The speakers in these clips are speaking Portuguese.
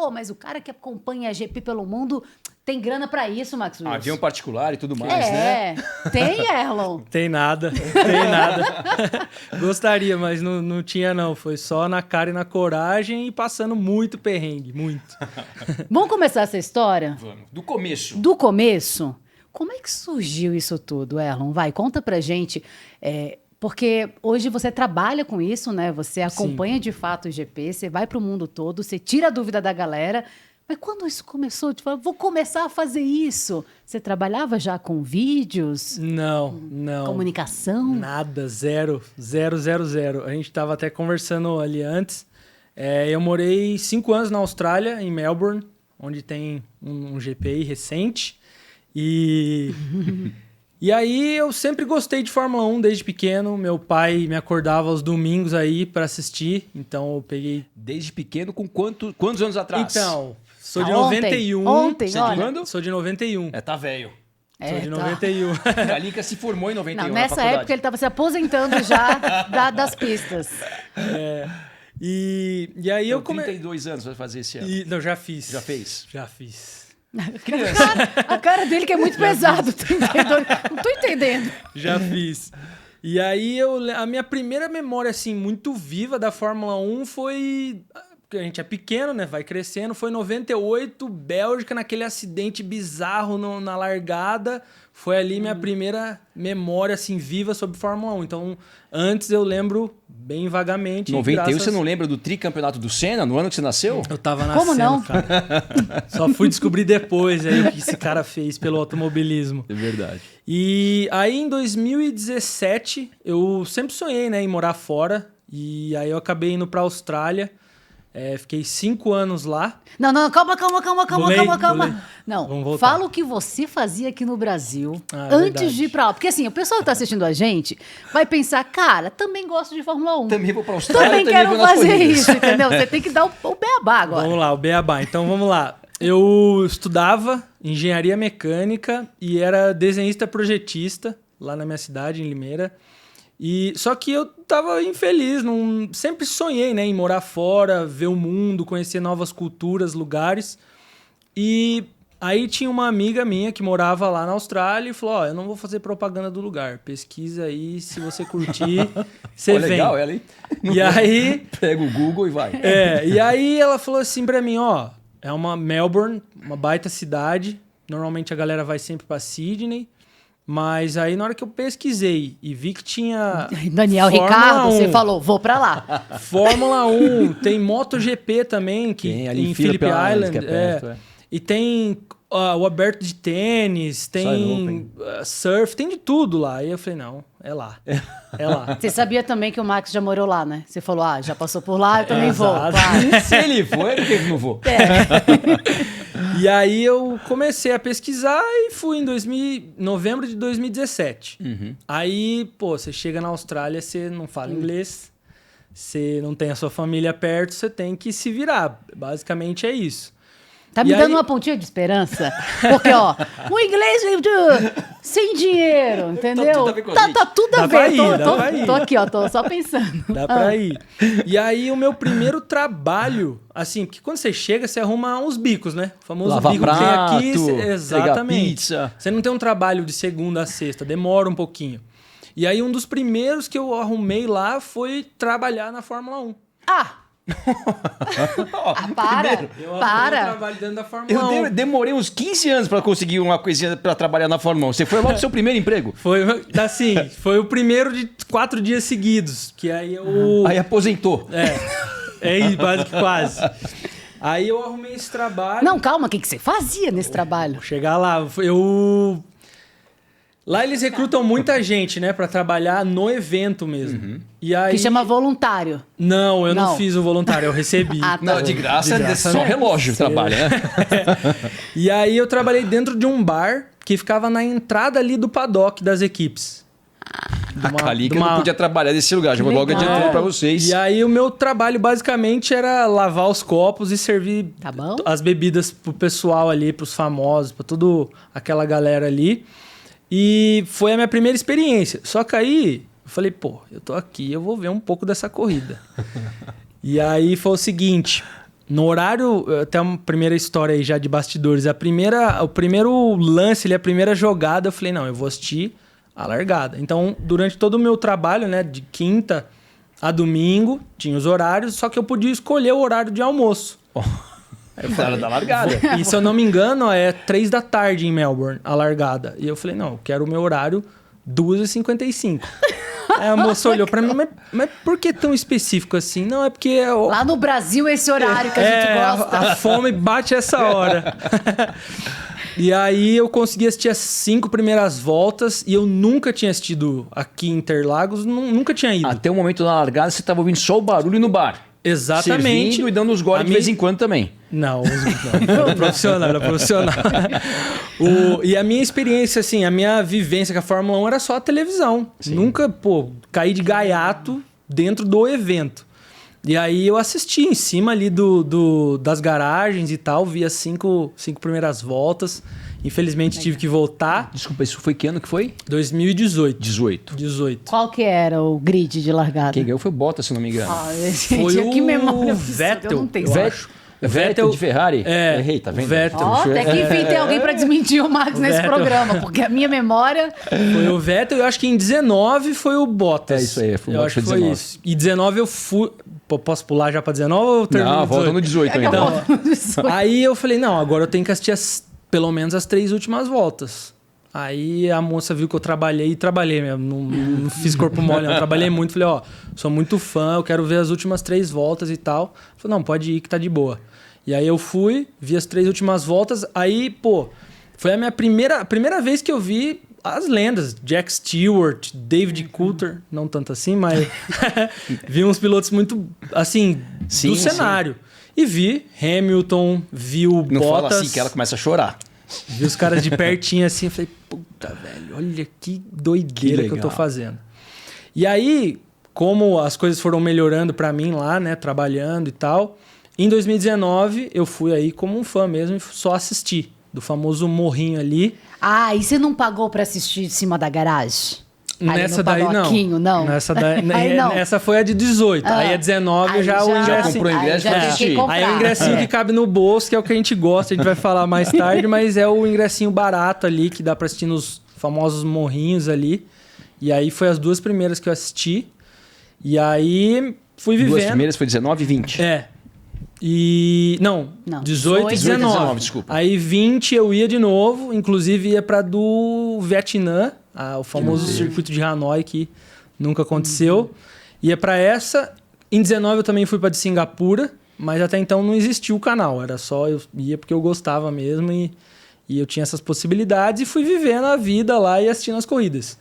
pô, mas o cara que acompanha a GP pelo mundo tem grana pra isso, Max Wilson. Avião particular e tudo mais, né? Tem, Erlon? Tem nada. Gostaria, mas não tinha não. Foi só na cara e na coragem e passando muito perrengue, muito. Vamos começar essa história? Vamos. Do começo. Do começo? Como é que surgiu isso tudo, Erlon? Vai, conta pra gente. Porque hoje você trabalha com isso, né? Você acompanha de fato o GP, você vai pro mundo todo, você tira a dúvida da galera. Mas quando isso começou, tipo, vou começar a fazer isso. Você trabalhava já com vídeos? Não. Comunicação? Nada, zero. A gente estava até conversando ali antes. Eu morei 5 anos na Austrália, em Melbourne, onde tem um GP recente. E aí eu sempre gostei de Fórmula 1 desde pequeno. Meu pai me acordava aos domingos aí para assistir, então eu peguei... Desde pequeno, com quantos anos atrás? Então... Sou de 91. Ontem, Você olha. de quando? Sou de 91. Tá velho. Sou de 91. A Linka se formou em 91 Não, na nessa faculdade. época ele estava se aposentando já das pistas. E aí eu comecei... 32 anos vai fazer esse ano. Não, já fiz. Já fez? Já fiz. Criança. A cara dele que é muito pesado. Não tô entendendo. Já fiz. E aí a minha primeira memória assim muito viva da Fórmula 1 foi... Porque a gente é pequeno, né? Vai crescendo. Foi em 98, Bélgica, naquele acidente bizarro na largada. Foi ali minha primeira memória, assim, viva sobre Fórmula 1. Então, antes eu lembro bem vagamente. 91, você não lembra do tricampeonato do Senna, no ano que você nasceu? Eu tava nascendo, Como não? cara. Só fui descobrir depois aí o que esse cara fez pelo automobilismo. É verdade. E aí, em 2017, eu sempre sonhei, né, em morar fora. E aí eu acabei indo pra Austrália. Fiquei 5 anos lá. Não, calma. Pulei. Não, Vamos voltar. fala o que você fazia aqui no Brasil É antes verdade. de ir pra lá. Porque assim, o pessoal que tá assistindo a gente vai pensar, cara, também gosto de Fórmula 1. Também vou pra Austrália, Também quero vou nas fazer corridas. isso, entendeu? Você tem que dar o beabá agora. Vamos lá, o beabá. Então vamos lá. Eu estudava engenharia mecânica e era desenhista projetista lá na minha cidade, em Limeira. Só que eu tava infeliz, sempre sonhei, né, em morar fora, ver o mundo, conhecer novas culturas, lugares. E aí tinha uma amiga minha que morava lá na Austrália e falou, eu não vou fazer propaganda do lugar, pesquisa aí, se você curtir, você vem. Legal ela, hein? E aí... Pega o Google e vai. E aí ela falou assim pra mim, é uma Melbourne, uma baita cidade, normalmente a galera vai sempre pra Sydney, mas aí na hora que eu pesquisei e vi que tinha Daniel Fórmula Ricardo, 1, você falou, vou pra lá. Fórmula 1, tem MotoGP também, que Tem ali em Phillip Phillip Island, que é perto, e tem o aberto de tênis, tem surf, tem de tudo lá. E eu falei, não, é lá. É lá. Você sabia também que o Max já morou lá, né? Você falou, já passou por lá, eu também vou. exato. Claro. Se ele for, por que eu não vou? E aí eu comecei a pesquisar e fui em novembro de 2017. Aí, você chega na Austrália, você não fala inglês, você não tem a sua família perto, você tem que se virar. Basicamente é isso. Tá me dando uma pontinha de esperança? Porque, o inglês sem dinheiro, entendeu? tudo a ver com a gente. Tá tudo a Dá pra ver. ir, dá pra ir. Tô aqui, tô só pensando. Dá pra ir. E aí, o meu primeiro trabalho, assim, porque quando você chega, você arruma uns bicos, né? O famoso Lavar bico prato, que tem aqui. Exatamente. pegar pizza. Você não tem um trabalho de segunda a sexta, demora um pouquinho. E aí, um dos primeiros que eu arrumei lá foi trabalhar na Fórmula 1. Para. Eu Para. trabalho dentro da Fórmula 1. Eu demorei uns 15 anos pra conseguir uma coisinha pra trabalhar na Fórmula 1. Você foi logo do seu primeiro emprego? Foi assim, foi o primeiro de 4 dias seguidos, que aí eu... Aí aposentou. Quase. Aí eu arrumei esse trabalho. Não, calma, o que você fazia nesse trabalho? Vou chegar lá, Lá eles recrutam muita gente, né, pra trabalhar no evento mesmo. E aí... Que chama voluntário. Não, eu não Não. fiz o voluntário, eu recebi. Ah, tá. Não, de graça é só relógio que trabalha, né? E aí eu trabalhei dentro de um bar que ficava na entrada ali do paddock das equipes. A Linka não podia trabalhar nesse lugar, já vou logo Legal. adiantando pra vocês. E aí o meu trabalho basicamente era lavar os copos e servir Tá bom. as bebidas pro pessoal ali, pros famosos, pra toda aquela galera ali. E foi a minha primeira experiência. Só que aí eu falei, eu tô aqui, eu vou ver um pouco dessa corrida. E aí foi o seguinte, No horário, até uma primeira história aí já de bastidores, o primeiro lance, a primeira jogada, eu falei, não, eu vou assistir a largada. Então, durante todo o meu trabalho, né, de quinta a domingo, tinha os horários, só que eu podia escolher o horário de almoço. Aí eu falei, da largada. E se eu não me engano, é 3 da tarde em Melbourne, a largada. E eu falei, não, eu quero o meu horário 2h55. Aí a moça olhou pra mim, mas por que tão específico assim? Não, é porque... Lá no Brasil, esse horário que a gente gosta. A fome bate essa hora. E aí eu consegui assistir as 5 primeiras voltas e eu nunca tinha assistido aqui em Interlagos, nunca tinha ido. Até o momento da largada, você tava ouvindo só o barulho no bar. Exatamente. Servindo e dando os goles de vez em quando também. Não, era profissional. E a minha experiência, assim, a minha vivência com a Fórmula 1 era só a televisão. Sim. Nunca, caí de gaiato dentro do evento. E aí eu assisti em cima ali das garagens e tal, vi as 5 primeiras voltas. Infelizmente tive que voltar. Desculpa, isso foi que ano que foi? 2018. 18. Qual que era o grid de largada? Quem ganhou foi o Bottas, se não me engano. Foi que memória Vettel. Vettel de Ferrari? Errei, tá vendo? Vettel. Até que enfim tem alguém pra desmentir o Max nesse programa, porque a minha memória... Foi o Vettel, eu acho que em 19 foi o Bottas. É isso aí, eu acho que foi isso. E 19 eu fui... Posso pular já pra 19 ou termino? Não, volta no 18 ainda. Então, aí eu falei, não, agora eu tenho que assistir pelo menos as 3 últimas voltas. Aí a moça viu que eu trabalhei mesmo, não fiz corpo mole, não. Trabalhei muito, falei, sou muito fã, eu quero ver as últimas 3 voltas e tal. Falei, não, pode ir que tá de boa. E aí eu fui, vi as 3 últimas voltas, aí, foi a minha primeira vez que eu vi as lendas, Jack Stewart, David Coulter, não tanto assim, mas vi uns pilotos muito, assim, do cenário. Sim. E vi Hamilton, vi o Bottas... Não fala assim que ela começa a chorar. Vi os caras de pertinho assim, falei, puta, velho, olha que doideira que eu tô fazendo. E aí, como as coisas foram melhorando pra mim lá, né, trabalhando e tal, em 2019 eu fui aí como um fã mesmo e só assisti, do famoso morrinho ali. Ah, e você não pagou pra assistir de cima da garagem? Nessa daí não. Nessa daí não. Essa foi a de 18. Aí a 19 já o ingresso. Já comprou o ingresso pra assistir. Aí é o ingressinho que cabe no bolso, que é o que a gente gosta, a gente vai falar mais tarde, mas é o ingressinho barato ali, que dá pra assistir nos famosos morrinhos ali. E aí foi as 2 primeiras que eu assisti. E aí fui vivendo. 2 primeiras foi 19 e 20. Não, 18 e 19. Desculpa. Aí 20 eu ia de novo, inclusive ia pra do Vietnã, o famoso circuito de Hanoi, que nunca aconteceu. Ia pra essa. Em 19 eu também fui pra de Singapura, mas até então não existia o canal. Era só, eu ia porque eu gostava mesmo e eu tinha essas possibilidades e fui vivendo a vida lá e assistindo as corridas.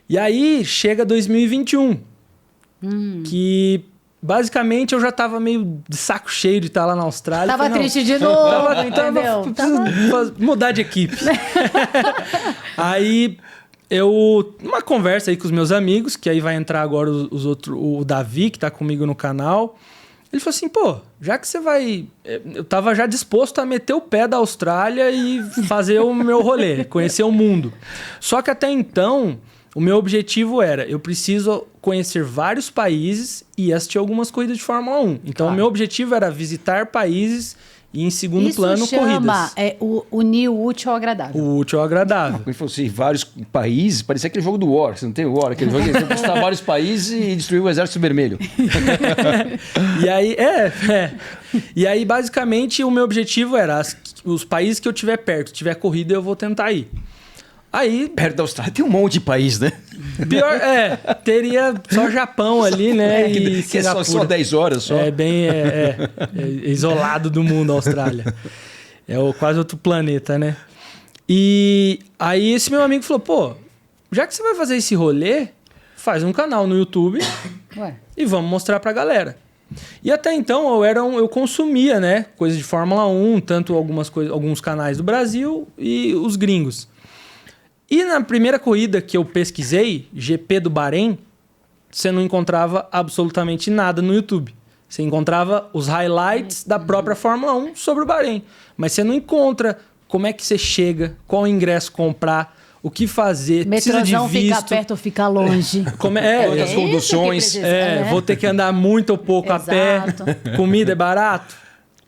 E aí chega 2021, que... Basicamente, eu já tava meio de saco cheio de estar lá na Austrália. Tava triste de novo, entendeu? Mudar de equipe. Aí, numa conversa aí com os meus amigos, que aí vai entrar agora o Davi, que tá comigo no canal. Ele falou assim, já que você vai... Eu tava já disposto a meter o pé da Austrália e fazer o meu rolê, conhecer o mundo. Só que até então... O meu objetivo era, eu preciso conhecer vários países e assistir algumas corridas de Fórmula 1. Então, o meu objetivo era visitar países e, em segundo plano, corridas. Unir o útil ao agradável. O útil ao agradável. Quando fosse vários países, parecia aquele jogo do War. Você não tem o War? Aquele jogo que você conquistar vários países e destruir o Exército Vermelho. E aí, E aí, basicamente, o meu objetivo era, os países que eu tiver perto, tiver corrida, eu vou tentar ir. Aí, perto da Austrália tem um monte de país, né? Pior, teria só Japão ali, né? Que é só 10 horas só. É bem isolado do mundo, a Austrália. É quase outro planeta, né? E aí esse meu amigo falou, já que você vai fazer esse rolê, faz um canal no YouTube e vamos mostrar pra galera. E até então eu consumia, né? Coisas de Fórmula 1, tanto alguns canais do Brasil e os gringos. E na primeira corrida que eu pesquisei, GP do Bahrein, você não encontrava absolutamente nada no YouTube. Você encontrava os highlights da própria Fórmula 1 sobre o Bahrein. Mas você não encontra como é que você chega, qual ingresso comprar, o que fazer, precisa de visto. Fica perto ou fica longe. Outras conduções. Vou ter que andar muito ou pouco a pé. Comida é barato.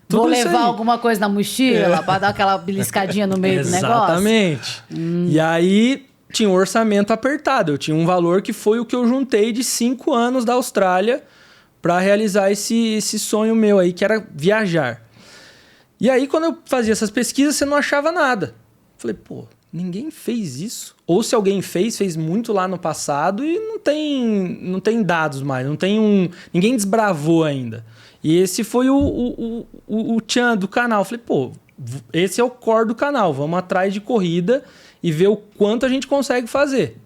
tudo Vou isso levar aí. alguma coisa na mochila pra dar aquela beliscadinha no meio do negócio. Exatamente. E aí tinha um orçamento apertado. Eu tinha um valor que foi o que eu juntei de 5 anos da Austrália para realizar esse sonho meu aí, que era viajar. E aí, quando eu fazia essas pesquisas, você não achava nada. Falei, pô, ninguém fez isso. Ou se alguém fez muito lá no passado e não tem dados mais, ninguém desbravou ainda. E esse foi o tchan do canal. Falei, pô, esse é o core do canal. Vamos atrás de corrida e ver o quanto a gente consegue fazer.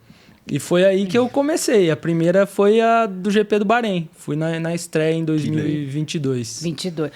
E foi aí que eu comecei. A primeira foi a do GP do Bahrein. Fui na estreia em 2022. 22.